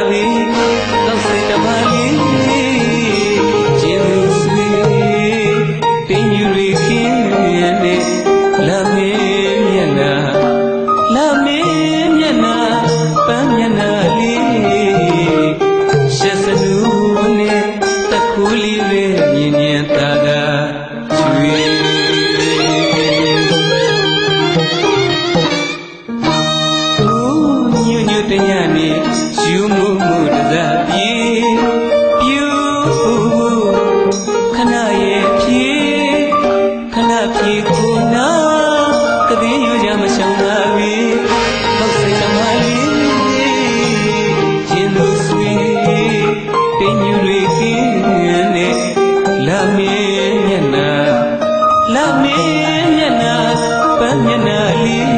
ပြီတော့စိတ်တပါလေးကျေးဇူးဆွေတင်းယူရခင်နဲ့လာမင်းမျက်နှာလာမင်းမျက်နှာပန်းမျက်နှာလေးရှက်စနူးနဲ့တခုလေးပဲမြင်မြင်သာသာချွေတညနေယူမှုမှုတစားပြေပြူခဏရဲ့ပြေခဏပြေကိုနာတပင်းယူကြမရှောင်ပါပြီတော့စိတ်တမလေးခြင်းလို့ဆွေတင်းယူတွေခင်းနဲ့လာမင်းမျက်နှာလာမင်းမျက်နှာပန်းမျက်နှာလေး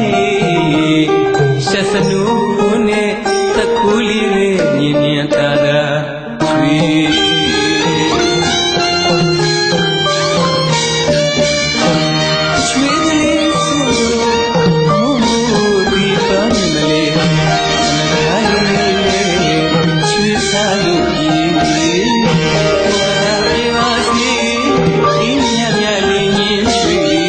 ရှက်စနူးနဲ့တခုလေးပဲမြင်မြင်သာသာချွေချွေကလေးဆိုမူဒီပန်းမလေးငါလေးချွေစားလို့ပြေပါစေဒီညညလေးညင်ချွေ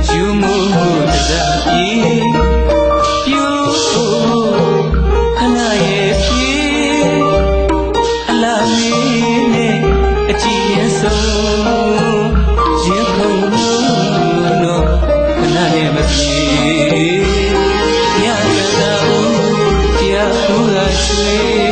ယူမှုတစားပြေပြူခဏရဲ့ပြေအလားမင်းနဲ့အကြည့်ရင်ဆုံးရင်ခုန်လို့ခဏနဲ့မပြေရတာဘူးတရားသူကရွှေ